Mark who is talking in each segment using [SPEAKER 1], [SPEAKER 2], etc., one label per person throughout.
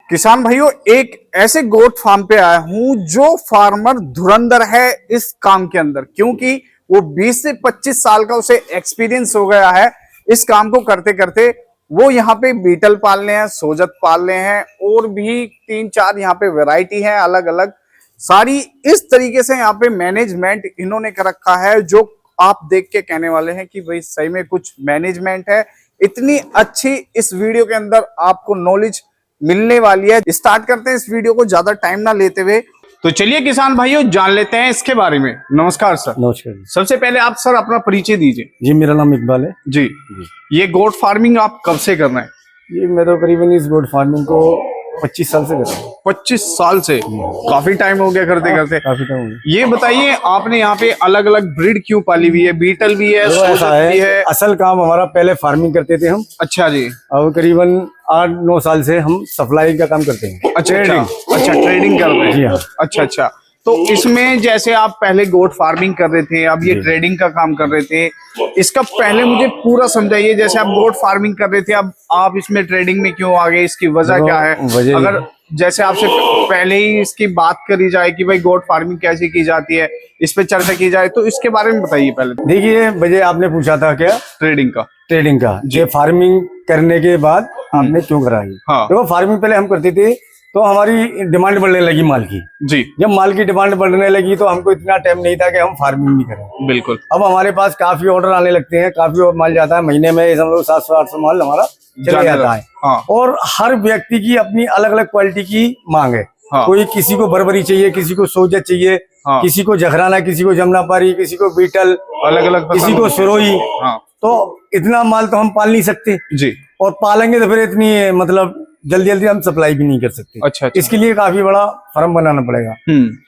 [SPEAKER 1] किसान भाइयों, एक ऐसे गोट फार्म पे आया हूं जो फार्मर धुरंधर है इस काम के अंदर, क्योंकि वो 20 से 25 साल का उसे एक्सपीरियंस हो गया है इस काम को करते करते। वो यहाँ पे बीटल पाल रहे हैं, सोजत पाल रहे हैं और भी 3-4 यहाँ पे वैरायटी है अलग अलग सारी। इस तरीके से यहाँ पे मैनेजमेंट इन्होंने कर रखा है जो आप देख के कहने वाले हैं कि भाई सही में कुछ मैनेजमेंट है। इतनी अच्छी इस वीडियो के अंदर आपको नॉलेज मिलने वाली है। स्टार्ट करते हैं इस वीडियो को ज्यादा टाइम ना लेते हुए। तो चलिए किसान भाइयों, जान लेते हैं इसके बारे में। नमस्कार सर।
[SPEAKER 2] नमस्कार जी।
[SPEAKER 1] सबसे पहले आप सर अपना परिचय दीजिए।
[SPEAKER 2] जी, मेरा नाम इकबाल है
[SPEAKER 1] जी। ये गोट फार्मिंग आप कब से कर रहे हैं?
[SPEAKER 2] ये मैं तो करीबन इस गोट फार्मिंग को 25 साल से कर रहा हूँ।
[SPEAKER 1] 25 साल से? काफी टाइम हो गया करते करते।
[SPEAKER 2] काफी टाइम हो गया।
[SPEAKER 1] ये बताइए, आपने यहाँ पे अलग अलग ब्रीड क्यों पाली हुई है? बीटल भी है,
[SPEAKER 2] तो ऐसा
[SPEAKER 1] सोजत भी है।
[SPEAKER 2] असल काम हमारा पहले फार्मिंग करते थे हम।
[SPEAKER 1] अच्छा जी।
[SPEAKER 2] अब करीबन 8-9 साल से हम सप्लाई का काम करते हैं।
[SPEAKER 1] अच्छा ट्रेडिंग कर रहे
[SPEAKER 2] जी
[SPEAKER 1] हैं।
[SPEAKER 2] हाँ।
[SPEAKER 1] अच्छा। तो इसमें जैसे आप पहले गोट फार्मिंग कर रहे थे, अब ये ट्रेडिंग का काम कर रहे थे, इसका पहले मुझे पूरा समझाइए। जैसे आप गोट फार्मिंग कर रहे थे, अब आप इसमें ट्रेडिंग में क्यों आ गए? इसकी वजह क्या है? अगर जैसे आपसे पहले ही इसकी बात करी जाए कि भाई गोट फार्मिंग कैसे की जाती है, इस पे चर्चा की जाए, तो इसके बारे में बताइए पहले।
[SPEAKER 2] देखिए, वजह आपने पूछा था क्या?
[SPEAKER 1] ट्रेडिंग का
[SPEAKER 2] ये फार्मिंग करने के बाद आपने क्यों कराई?
[SPEAKER 1] हाँ।
[SPEAKER 2] देखो, फार्मिंग पहले हम करते थे तो हमारी डिमांड बढ़ने लगी माल की।
[SPEAKER 1] जी।
[SPEAKER 2] जब माल की डिमांड बढ़ने लगी तो हमको इतना टाइम नहीं था कि हम फार्मिंग भी करें।
[SPEAKER 1] बिल्कुल।
[SPEAKER 2] अब हमारे पास काफी ऑर्डर आने लगते हैं, काफी और माल जाता है। महीने में समझो 700-800 माल हमारा चले जाता है।
[SPEAKER 1] हाँ।
[SPEAKER 2] और हर व्यक्ति की अपनी अलग अलग क्वालिटी की मांग है।
[SPEAKER 1] हाँ।
[SPEAKER 2] कोई किसी को बरबरी चाहिए, किसी को सोजत चाहिए,
[SPEAKER 1] हाँ।
[SPEAKER 2] किसी को जखराना, किसी को जमनापारी, किसी को बीटल,
[SPEAKER 1] अलग अलग,
[SPEAKER 2] किसी को सुरोई।
[SPEAKER 1] हाँ।
[SPEAKER 2] तो इतना माल तो हम पाल नहीं सकते
[SPEAKER 1] जी।
[SPEAKER 2] और पालेंगे तो फिर इतनी मतलब जल्दी जल्दी हम सप्लाई भी नहीं कर सकते।
[SPEAKER 1] अच्छा।
[SPEAKER 2] इसके लिए काफी बड़ा फार्म बनाना पड़ेगा।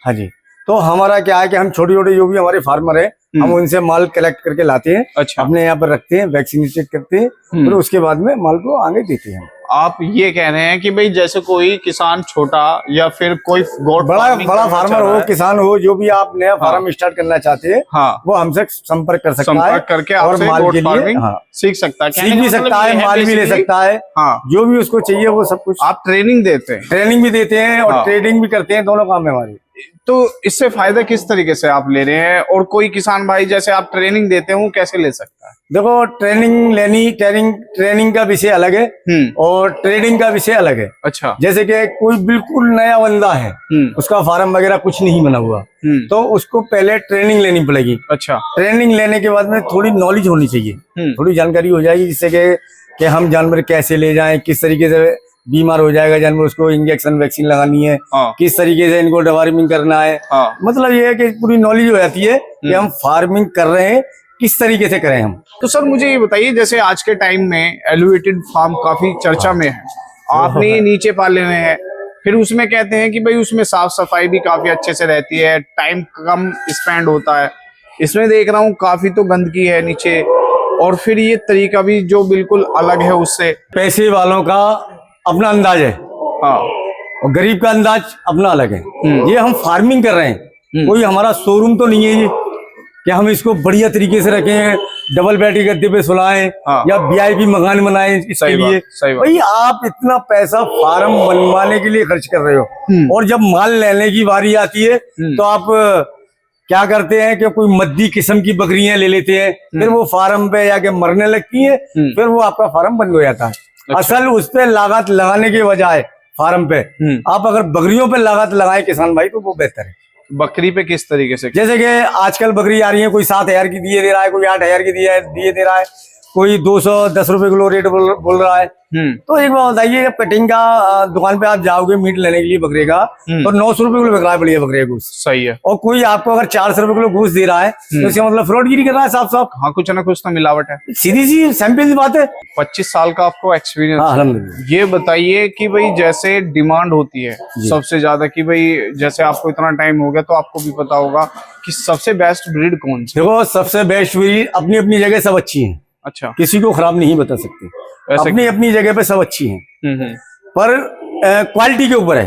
[SPEAKER 2] हाँ जी। तो हमारा क्या है कि हम छोटे छोटे जो भी हमारे फार्मर है, हम उनसे माल कलेक्ट करके लाते हैं।
[SPEAKER 1] अच्छा।
[SPEAKER 2] अपने यहाँ पर रखते हैं, वैक्सीनेटेड करते हैं, फिर उसके बाद में माल को आगे देते हैं।
[SPEAKER 1] आप ये कह रहे हैं कि भाई जैसे कोई किसान छोटा या फिर कोई गोट
[SPEAKER 2] बड़ा फार्मर हो, किसान हो, जो भी आप नया फार्म स्टार्ट करना चाहते हैं,
[SPEAKER 1] हाँ,
[SPEAKER 2] वो हमसे संपर्क कर सकता है।
[SPEAKER 1] संपर्क करके
[SPEAKER 2] और माल के लिए
[SPEAKER 1] सीख सकता है,
[SPEAKER 2] सीख भी सकता है, माल भी ले सकता है।
[SPEAKER 1] हाँ,
[SPEAKER 2] जो भी उसको चाहिए वो सब कुछ।
[SPEAKER 1] आप ट्रेनिंग देते हैं?
[SPEAKER 2] ट्रेनिंग भी देते हैं और ट्रेडिंग भी करते हैं, दोनों काम है हमारे।
[SPEAKER 1] तो इससे फायदा किस तरीके से आप ले रहे हैं? और कोई किसान भाई जैसे आप ट्रेनिंग देते हो कैसे ले सकता है?
[SPEAKER 2] देखो, ट्रेनिंग का विषय अलग है और ट्रेडिंग का विषय अलग है।
[SPEAKER 1] अच्छा।
[SPEAKER 2] जैसे कि कोई बिल्कुल नया बंदा है, उसका फार्म वगैरह कुछ नहीं बना हुआ, तो उसको पहले ट्रेनिंग लेनी पड़ेगी।
[SPEAKER 1] अच्छा।
[SPEAKER 2] ट्रेनिंग लेने के बाद में थोड़ी नॉलेज होनी चाहिए, थोड़ी जानकारी हो जाएगी, जिससे कि हम जानवर कैसे ले जाएं, किस तरीके से बीमार हो जाएगा जानवर, उसको इंजेक्शन वैक्सीन लगानी है, किस तरीके से इनको डिवार्मिंग करना है। मतलब ये है कि पूरी नॉलेज हो जाती है कि हम फार्मिंग कर रहे हैं, किस तरीके से करें हम।
[SPEAKER 1] तो सर मुझे ये बताइए, जैसे आज के टाइम में एलिवेटेड फार्म काफी चर्चा में है, आपने नीचे पाले हुए हैं, फिर उसमें कहते हैं कि भाई उसमें साफ सफाई भी काफी अच्छे से रहती है, टाइम कम स्पेंड होता है। इसमें देख रहा हूँ काफी तो गंदगी है नीचे, और फिर ये तरीका भी जो बिल्कुल अलग है उससे।
[SPEAKER 2] पैसे वालों का अपना अंदाज है,
[SPEAKER 1] हाँ,
[SPEAKER 2] और गरीब का अंदाज अपना अलग है। ये हम फार्मिंग कर रहे हैं, कोई हमारा शोरूम तो नहीं है ये कि हम इसको बढ़िया तरीके से रखें, डबल बेड के गद्दे पे सुलाएं, या VIP मकान बनाएं इसके लिए। भाई आप इतना पैसा फार्म बनवाने के लिए खर्च कर रहे हो, और जब माल लेने की बारी आती है तो आप क्या करते हैं कि कोई मद्दी किस्म की बकरियां ले लेते हैं, फिर वो फार्म पे जाके मरने लगती है, फिर वो आपका फार्म बंद हो जाता है। अच्छा। असल उस पे लागत लगाने के बजाय फार्म पे आप अगर बकरियों पे लागत लगाए किसान भाई, तो वो बेहतर है।
[SPEAKER 1] बकरी पे किस तरीके से?
[SPEAKER 2] जैसे कि आजकल बकरी आ रही है, कोई 7,000 की दिए दे रहा है, कोई 8,000 की दिए दे रहा है, कोई 210 रुपए किलो रेट बोल रहा है। तो एक बात बताइए, जब कटिंग का दुकान पे आप जाओगे मीट लेने के लिए बकरे का, तो 900 रुपए किलो बिक रहा है बढ़िया बकरे का घूस।
[SPEAKER 1] सही है। और
[SPEAKER 2] कोई आपको अगर 400 रुपए किलो घूस दे रहा है, तो इसका मतलब फ्रॉडगिरी कर रहा है साफ साफ।
[SPEAKER 1] हाँ, कुछ ना कुछ तो मिलावट है,
[SPEAKER 2] सीधी सी सैंपल सी बात है।
[SPEAKER 1] 25 साल का आपको एक्सपीरियंस।
[SPEAKER 2] हाँ,
[SPEAKER 1] ये बताइए कि भाई जैसे डिमांड होती है सबसे ज्यादा, कि भाई जैसे आपको इतना टाइम हो गया तो आपको भी पता होगा कि सबसे बेस्ट ब्रीड कौन सी?
[SPEAKER 2] देखो, सबसे बेस्ट ब्रीड अपनी अपनी जगह सब अच्छी है।
[SPEAKER 1] अच्छा।
[SPEAKER 2] किसी को खराब नहीं बता सकते, अपनी अपनी जगह पे सब अच्छी हैं, पर क्वालिटी के ऊपर है।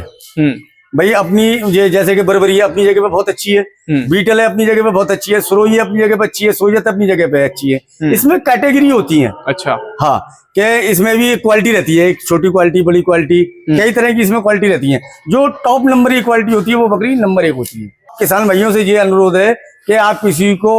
[SPEAKER 2] भाई अपनी ये जैसे कि बरबरी है अपनी जगह पे बहुत अच्छी है, बीटल है अपनी जगह पे बहुत अच्छी है, सुरोही अपनी जगह पे अच्छी है, सोजत अपनी जगह पे अच्छी है। इसमें कैटेगरी होती है।
[SPEAKER 1] अच्छा।
[SPEAKER 2] हाँ, कि इसमें भी क्वालिटी रहती है, एक छोटी क्वालिटी, बड़ी क्वालिटी, कई तरह की इसमें क्वालिटी रहती है। जो टॉप नंबर की क्वालिटी होती है वो बकरी नंबर 1 होती है। किसान भाइयों से ये अनुरोध है कि आप किसी को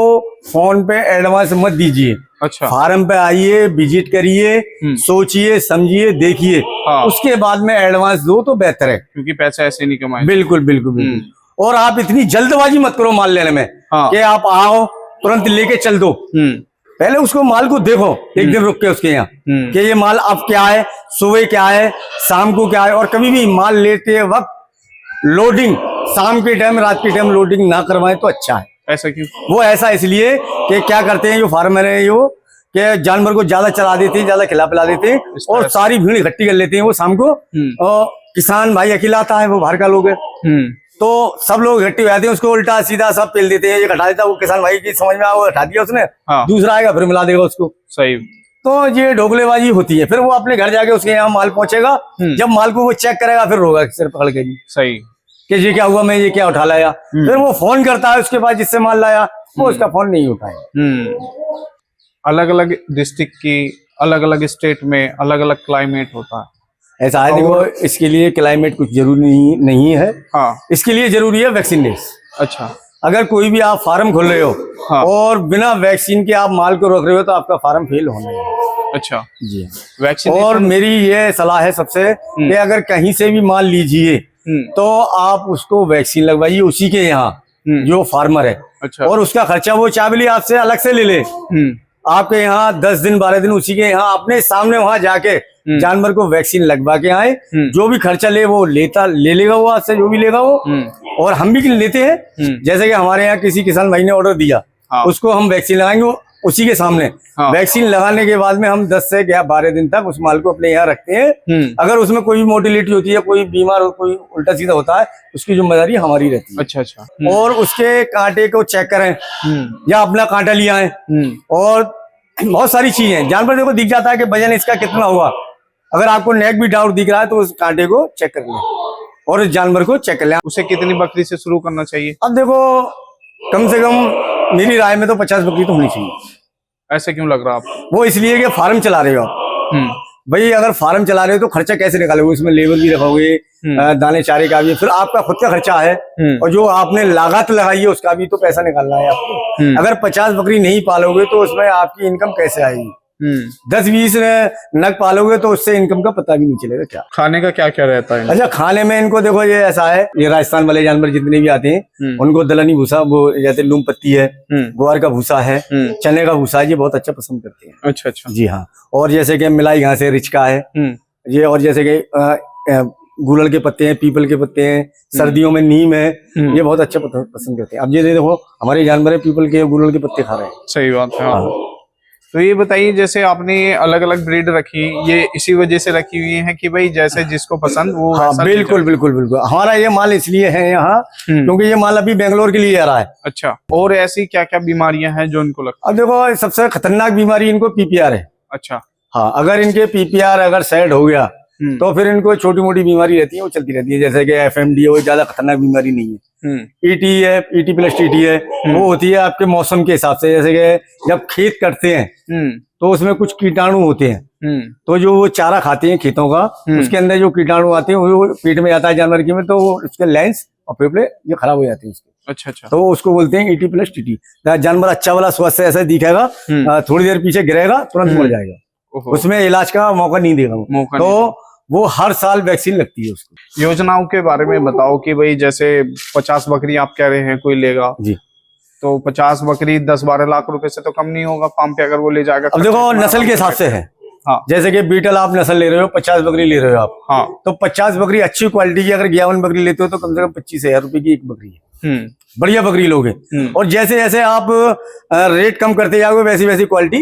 [SPEAKER 2] फोन पे एडवांस मत दीजिए।
[SPEAKER 1] अच्छा।
[SPEAKER 2] फार्म पे आइए, विजिट करिए, सोचिए, समझिए, देखिए, उसके बाद में एडवांस दो तो बेहतर है,
[SPEAKER 1] क्योंकि पैसा ऐसे नहीं कमाए।
[SPEAKER 2] बिल्कुल बिल्कुल बिल्कुल। और आप इतनी जल्दबाजी मत करो माल लेने में कि आप आओ तुरंत लेके चल दो। पहले उसको माल को देखो एक दिन रुक के उसके यहाँ कि ये माल अब क्या है, सुबह क्या है, शाम को क्या है। और कभी भी माल लेते वक्त लोडिंग शाम के टाइम, रात के टाइम लोडिंग ना करवाएं तो अच्छा है।
[SPEAKER 1] ऐसा क्यों?
[SPEAKER 2] वो ऐसा इसलिए कि क्या करते हैं जो फार्मर है जो कि जानवर को ज्यादा चला देते हैं, ज्यादा खिला पिला देते हैं और सारी भीड़ इकट्ठी कर लेते हैं वो शाम को। और किसान भाई अकेला आता है, वो बाहर का लोग है, तो सब लोग इकट्ठे हो जाते हैं, उसको उल्टा सीधा सब पेल देते हैं। ये हटा देता है, वो किसान भाई की समझ में वो हटा दिया उसने, दूसरा आएगा फिर मिला देगा उसको।
[SPEAKER 1] सही।
[SPEAKER 2] तो ये ढोकलेबाजी होती है। फिर वो अपने घर जाके उसके यहाँ माल पहुंचेगा, जब माल को वो चेक करेगा फिर रोगा सिर पकड़ के जी।
[SPEAKER 1] सही।
[SPEAKER 2] कि ये क्या हुआ, मैं ये क्या उठा लाया। फिर वो फोन करता है उसके बाद जिससे माल लाया, वो उसका फोन नहीं उठाया।
[SPEAKER 1] अलग अलग डिस्ट्रिक्ट की, अलग अलग स्टेट में अलग अलग क्लाइमेट होता है।
[SPEAKER 2] ऐसा है, देखो इसके लिए क्लाइमेट कुछ जरूरी नहीं है। हाँ। इसके लिए जरूरी है वैक्सीनेस।
[SPEAKER 1] अच्छा।
[SPEAKER 2] अगर कोई भी आप फार्म खोल रहे हो और बिना वैक्सीन के आप माल को रोक रहे हो तो आपका फार्म फेल होना है।
[SPEAKER 1] अच्छा
[SPEAKER 2] जी।
[SPEAKER 1] वैक्सीन। और
[SPEAKER 2] मेरी ये सलाह है सबसे कि अगर कहीं से भी माल लीजिए तो आप उसको वैक्सीन लगवाइए उसी के यहाँ जो फार्मर है। अच्छा। और उसका खर्चा वो चाबली आपसे अलग से ले ले। आपके यहाँ 10 दिन 12 दिन उसी के यहाँ अपने सामने वहां जाके जानवर को वैक्सीन लगवा के आए। जो भी खर्चा ले वो ले लेगा वो आपसे, जो भी लेगा वो। और हम भी लेते हैं, जैसे कि हमारे यहाँ किसी किसान भाई ने ऑर्डर दिया, उसको हम वैक्सीन लगाएंगे उसी के सामने। वैक्सीन लगाने के बाद में हम 10 से 12 दिन तक उस माल को अपने यहाँ रखते हैं। अगर उसमें कोई भी मोटिलिटी होती है, कोई बीमार और कोई उल्टा सीधा होता है, उसकी जिम्मेदारी हमारी रहती है।
[SPEAKER 1] अच्छा अच्छा।
[SPEAKER 2] और उसके कांटे को चेक करें या अपना कांटा लिया है। और बहुत सारी चीजें जानवर देखो दिख जाता है कि वजन इसका कितना हुआ। अगर आपको नेक भी डाउट दिख रहा है तो उस कांटे को चेक कर लें और इस जानवर को चेक कर लें।
[SPEAKER 1] उसे कितनी बकरी से शुरू करना चाहिए?
[SPEAKER 2] अब देखो कम से कम मेरी राय में तो 50 बकरी तो होनी चाहिए।
[SPEAKER 1] ऐसे क्यों लग रहा है आपको?
[SPEAKER 2] वो इसलिए कि फार्म चला रहे हो आप। भाई अगर फार्म चला रहे हो तो खर्चा कैसे निकालोगे? उसमें लेबर भी रखोगे, दाने चारे का भी, फिर आपका खुद का खर्चा है और जो आपने लागत लगाई है उसका भी तो पैसा निकालना है आपको। अगर 50 बकरी नहीं पालोगे तो उसमें आपकी इनकम कैसे आएगी? 10-20 नग पालोगे तो उससे इनकम का पता भी नहीं चलेगा। क्या
[SPEAKER 1] खाने का क्या क्या रहता है?
[SPEAKER 2] अच्छा, खाने में इनको देखो ये ऐसा है, ये राजस्थान वाले जानवर जितने भी आते हैं उनको दलहनी भूसा, वो जैसे लूम पत्ती है, ग्वार का भूसा है, चने का भूसा है, ये बहुत अच्छा पसंद करते हैं। अच्छा अच्छा। जी हाँ। और जैसे कि मिलाई घास है, रिचका है ये, और जैसे कि गुलड़ के पत्ते हैं, पीपल के पत्ते हैं, सर्दियों में नीम है, ये बहुत अच्छा पसंद करते हैं। अब ये देखो हमारे जानवर है पीपल के, गुलड़ के पत्ते खा रहे हैं।
[SPEAKER 1] सही बात है। तो ये बताइए, जैसे आपने अलग अलग ब्रीड रखी, ये इसी वजह से रखी हुई है कि भाई जैसे जिसको पसंद वो। हाँ,
[SPEAKER 2] बिल्कुल बिल्कुल बिल्कुल। हमारा ये माल इसलिए है यहाँ क्योंकि ये माल अभी बेंगलोर के लिए आ रहा है। अच्छा।
[SPEAKER 1] और ऐसी क्या क्या बीमारियां हैं जो इनको लगता है?
[SPEAKER 2] अब देखो सबसे खतरनाक बीमारी इनको पीपीआर है।
[SPEAKER 1] अच्छा।
[SPEAKER 2] हाँ, अगर इनके पीपीआर अगर सेट हो गया तो फिर इनको छोटी मोटी बीमारी रहती है वो चलती रहती है। जैसे कि एफएमडी है, वो ज्यादा खतरनाक बीमारी नहीं है। ईटी है, ईटी प्लस टीटी है, वो होती है आपके मौसम के हिसाब से। जैसे कि जब खेत कटते हैं तो उसमें कुछ कीटाणु होते हैं, तो जो वो चारा खाते हैं खेतों का, उसके अंदर जो कीटाणु आते हैं वो पेट में जाता है जानवर के में, तो उसके लेंस और फेफड़े ये खराब हो जाते हैं उसके। अच्छा अच्छा। तो उसको बोलते हैं ईटी प्लस टीटी। जानवर अच्छा वाला स्वस्थ ऐसा दिखेगा, थोड़ी देर पीछे गिरेगा तुरंत मर जाएगा, उसमें इलाज का मौका नहीं देगा। तो वो हर साल वैक्सीन लगती है उसको।
[SPEAKER 1] योजनाओं के बारे में बताओ कि भाई जैसे 50 बकरी आप कह रहे हैं कोई लेगा जी, तो 50 बकरी 10-12 लाख रुपए से तो कम नहीं होगा फार्म पे अगर वो ले जाएगा।
[SPEAKER 2] अब देखो नस्ल के हिसाब से है। हाँ। जैसे कि बीटल आप नस्ल ले रहे हो, 50 बकरी ले रहे हो आप। हाँ। तो 50 बकरी अच्छी क्वालिटी की अगर 51 बकरी लेते हो तो कम से कम 25,000 रुपए की एक बकरी है। बढ़िया बकरी लोगे। और जैसे जैसे आप रेट कम करते जाओगे वैसी वैसी क्वालिटी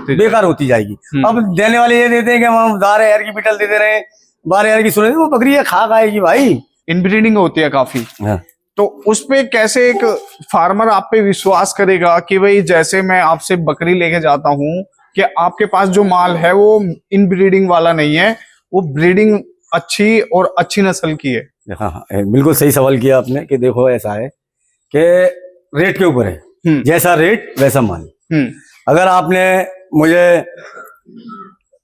[SPEAKER 2] बेकार होती जाएगी। अब देने वाले ये देते हैं कि हम 12,000 की बीटल दे रहे हैं, 12,000 की सुने, वो बकरी खा खाएगी भाई।
[SPEAKER 1] इनब्रीडिंग होती है काफी। हाँ। तो उस पे कैसे एक फार्मर आप पे विश्वास करेगा कि भाई जैसे मैं आपसे बकरी लेके जाता हूँ कि आपके पास जो माल है वो इनब्रीडिंग वाला नहीं है, वो ब्रीडिंग अच्छी और अच्छी नस्ल की है।
[SPEAKER 2] हाँ हाँ, बिल्कुल सही सवाल किया आपने कि देखो ऐसा है कि रेट के ऊपर है, जैसा रेट वैसा माल। अगर आपने मुझे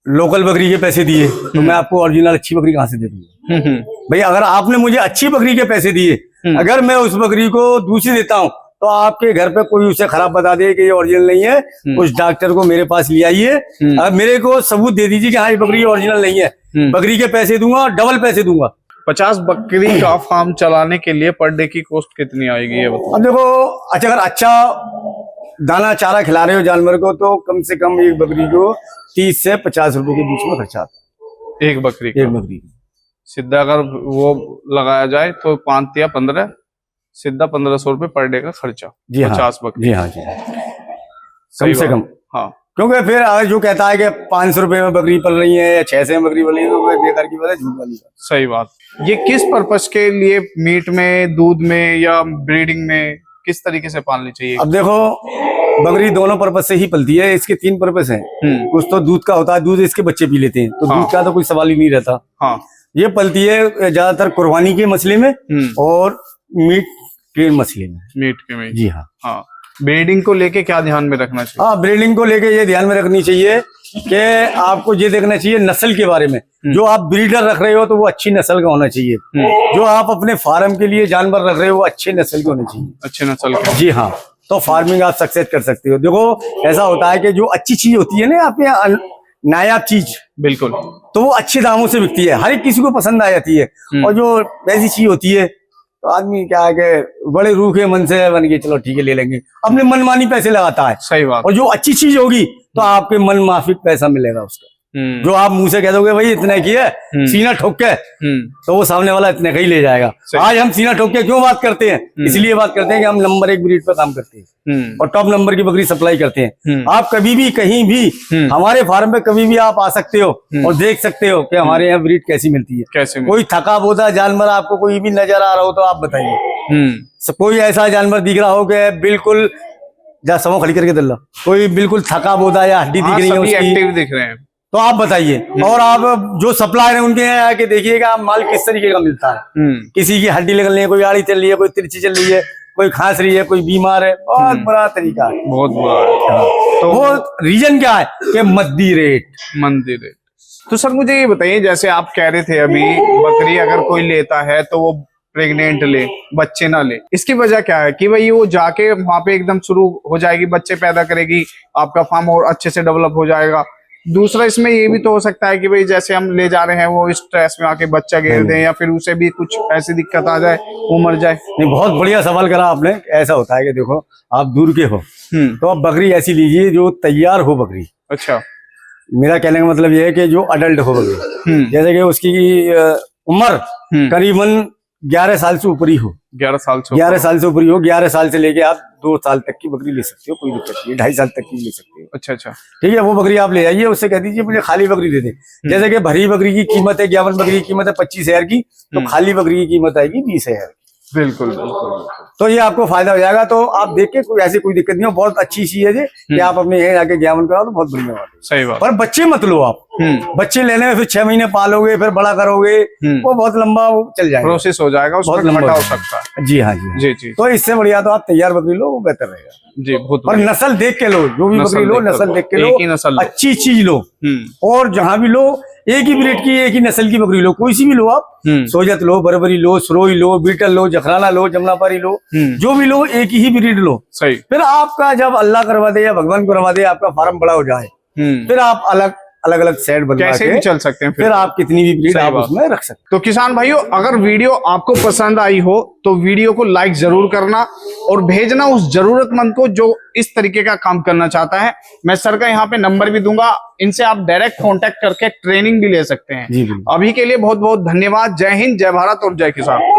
[SPEAKER 2] लोकल बकरी के पैसे दिए तो मैं आपको ओरिजिनल अच्छी बकरी कहाँ से दे दूंगा भाई। अगर आपने मुझे अच्छी बकरी के पैसे दिए, अगर मैं उस बकरी को दूसरी देता हूँ तो आपके घर पे कोई उसे खराब बता दे कि ये ओरिजिनल नहीं है, उस डॉक्टर को मेरे पास ले आइए, अब मेरे को सबूत दे दीजिए कि हाँ ये बकरी ओरिजिनल नहीं है, बकरी के पैसे दूंगा, डबल पैसे दूंगा।
[SPEAKER 1] 50 बकरी का फार्म चलाने के लिए पर डे की कॉस्ट कितनी आएगी ये बताओ।
[SPEAKER 2] अब देखो, अच्छा अगर अच्छा दाना चारा खिला रहे हो जानवर को तो कम से कम एक बकरी को 30 से 50 रुपए के बीच में खर्चा आता है।
[SPEAKER 1] एक बकरी
[SPEAKER 2] एक बकरी
[SPEAKER 1] सीधा अगर वो लगाया जाए तो 5 या 15 सीधा 1500 रुपए पर डे का खर्चा।
[SPEAKER 2] जी
[SPEAKER 1] 50 बकरी।
[SPEAKER 2] जी हाँ जी, कम से कम।
[SPEAKER 1] हाँ,
[SPEAKER 2] क्योंकि फिर अगर जो कहता है कि 500 रुपए में बकरी पल रही है या 600 में बकरी पल रही है तो बेकार की बात है, झूठ वाली बात।
[SPEAKER 1] सही बात। ये किस पर्पस के लिए, मीट में, दूध में या ब्रीडिंग में, किस तरीके से पालनी चाहिए?
[SPEAKER 2] अब देखो, बकरी दोनों पर्पस से ही पलती है, इसके 3 पर्पस हैं। कुछ तो दूध का होता है, दूध इसके बच्चे पी लेते हैं, तो
[SPEAKER 1] हाँ।
[SPEAKER 2] दूध का तो कोई सवाल ही नहीं रहता।
[SPEAKER 1] हाँ।
[SPEAKER 2] ये पलती है ज्यादातर कुर्बानी के मसले में और मीट के मसले में।
[SPEAKER 1] मीट के में।
[SPEAKER 2] जी हाँ।
[SPEAKER 1] हाँ, ब्रीडिंग को लेके क्या ध्यान में रखना चाहिए?
[SPEAKER 2] हाँ, ब्रीडिंग को लेके ये ध्यान में रखनी चाहिए कि आपको ये देखना चाहिए नस्ल के बारे में। जो आप ब्रीडर रख रहे हो तो वो अच्छी नस्ल का होना चाहिए। जो आप अपने फार्म के लिए जानवर रख रहे हो वो अच्छे नस्ल के होने चाहिए।
[SPEAKER 1] अच्छे नस्ल के।
[SPEAKER 2] जी हाँ, तो फार्मिंग आप सक्सेस कर सकते हो। देखो ऐसा होता है कि जो अच्छी चीज होती है ना आपके यहाँ, नायाब चीज,
[SPEAKER 1] बिल्कुल,
[SPEAKER 2] तो वो अच्छे दामों से बिकती है, हर एक किसी को पसंद आ जाती है। और जो वैसी चीज होती है तो आदमी क्या है कि बड़े रूखे मन से बन के चलो ठीक है ले लेंगे, अपने मनमानी पैसे लगाता है।
[SPEAKER 1] सही बात।
[SPEAKER 2] और जो अच्छी चीज होगी तो आपके मन माफिक पैसा मिलेगा उसका। जो आप मुंह से कह दोगे भाई इतने की है, सीना ठोक के, तो वो सामने वाला इतने का ही ले जाएगा। आज हम सीना ठोक के क्यों बात करते हैं? इसलिए बात करते हैं कि हम नंबर 1 ब्रीड पर काम करते हैं और टॉप नंबर की बकरी सप्लाई करते हैं। आप कभी भी कहीं भी हमारे फार्म पे कभी भी आप आ सकते हो और देख सकते हो कि हमारे यहाँ ब्रीड कैसी मिलती है।
[SPEAKER 1] कैसे?
[SPEAKER 2] कोई थका बोता जानवर आपको कोई भी नजर आ रहा हो तो आप बताइए। कोई ऐसा जानवर दिख रहा हो कि बिल्कुल जा समो खड़ी करके दल्ला, कोई बिल्कुल थका बोता या हड्डी दिख रही है उसकी,
[SPEAKER 1] एक्टिव दिख रहे हैं, तो
[SPEAKER 2] आप बताइए। और आप जो सप्लायर है उनके यहाँ आके देखिएगा माल किस तरीके का मिलता है। किसी की हड्डी निकल रही है, कोई आड़ी चल रही है, कोई तिरछी चल रही है, कोई खांस रही है, कोई बीमार है, बहुत बुरा तरीका है,
[SPEAKER 1] बहुत बुरा है।
[SPEAKER 2] तो वो रीजन क्या है कि मंदी रेट।
[SPEAKER 1] तो सर मुझे ये बताइए, जैसे आप कह रहे थे अभी बकरी अगर कोई लेता है तो वो प्रेग्नेंट ले, बच्चे ना ले, इसकी वजह क्या है कि भाई वो जाके वहां पे एकदम शुरू हो जाएगी, बच्चे पैदा करेगी, आपका फार्म और अच्छे से डेवलप हो जाएगा। दूसरा इसमें ये भी तो हो सकता है कि भाई जैसे हम ले जा रहे हैं वो स्ट्रेस में आके बच्चा गिर दे या फिर उसे भी कुछ ऐसी दिक्कत आ जाए, वो मर जाए।
[SPEAKER 2] नहीं, बहुत बढ़िया सवाल करा आपने। ऐसा होता है कि देखो आप दूर के हो तो आप बकरी ऐसी लीजिए जो तैयार हो बकरी।
[SPEAKER 1] अच्छा,
[SPEAKER 2] मेरा कहने का मतलब यह है कि जो अडल्ट हो बकरी, जैसे कि उसकी उम्र करीबन 11 साल से ऊपर ही हो। 11 साल से ऊपर ही हो। 11 साल से लेके आप 2 साल तक की बकरी ले सकते हो, कोई दिक्कत नहीं। 2.5 साल तक की ले सकते हो।
[SPEAKER 1] अच्छा,
[SPEAKER 2] ठीक है, वो बकरी आप ले जाइए, उससे कह दीजिए मुझे खाली बकरी दे दे। जैसे कि भरी बकरी की कीमत है 51 बकरी की कीमत है 25,000 की, तो खाली बकरी की कीमत आएगी 20,000 की।
[SPEAKER 1] बिल्कुल।
[SPEAKER 2] तो ये आपको फायदा हो जाएगा। तो आप देख के कोई ऐसी कोई दिक्कत नहीं हो, बहुत अच्छी चीज है कि आप अपने यहाँ जाके 51 कराओ तो बहुत बढ़िया बात है।
[SPEAKER 1] सही बात।
[SPEAKER 2] पर बच्चे मत लो आप। बच्चे लेने में फिर 6 महीने पालोगे, फिर बड़ा करोगे, वो बहुत लंबा चल जाएगा,
[SPEAKER 1] प्रोसेस हो जाएगा,
[SPEAKER 2] बहुत लंबा
[SPEAKER 1] हो सकता है।
[SPEAKER 2] जी हाँ जी। तो इससे बढ़िया तो आप तैयार बकरी लो, वो बेहतर रहेगा
[SPEAKER 1] जी। बहुत
[SPEAKER 2] और नस्ल देख के लो, जो भी बकरी लो नस्ल देख के लो, अच्छी चीज लो। और जहां भी लो एक ही ब्रीड की, एक ही नस्ल की बकरी लो, कोई सी भी लो आप। सोजत लो, बरबरी लो, सरोई लो, बीटल लो, जखराना लो, जमनापारी लो, जो भी लो एक ही ब्रीड लो।
[SPEAKER 1] सही।
[SPEAKER 2] फिर आपका जब अल्लाह करवा दे या भगवान करवा दे आपका फार्म बड़ा हो जाए, फिर आप अलग अलग सेट बनवा
[SPEAKER 1] कैसे
[SPEAKER 2] के
[SPEAKER 1] भी चल सकते हैं।
[SPEAKER 2] फिर आप कितनी भी ब्रीड आप उसमें रख सकते हैं।
[SPEAKER 1] तो किसान भाइयों, अगर वीडियो आपको पसंद आई हो तो वीडियो को लाइक जरूर करना और भेजना उस जरूरतमंद को जो इस तरीके का काम करना चाहता है। मैं सर का यहाँ पे नंबर भी दूंगा, इनसे आप डायरेक्ट कांटेक्ट करके ट्रेनिंग भी ले सकते हैं। अभी के लिए बहुत बहुत धन्यवाद। जय हिंद, जय भारत और जय किसान।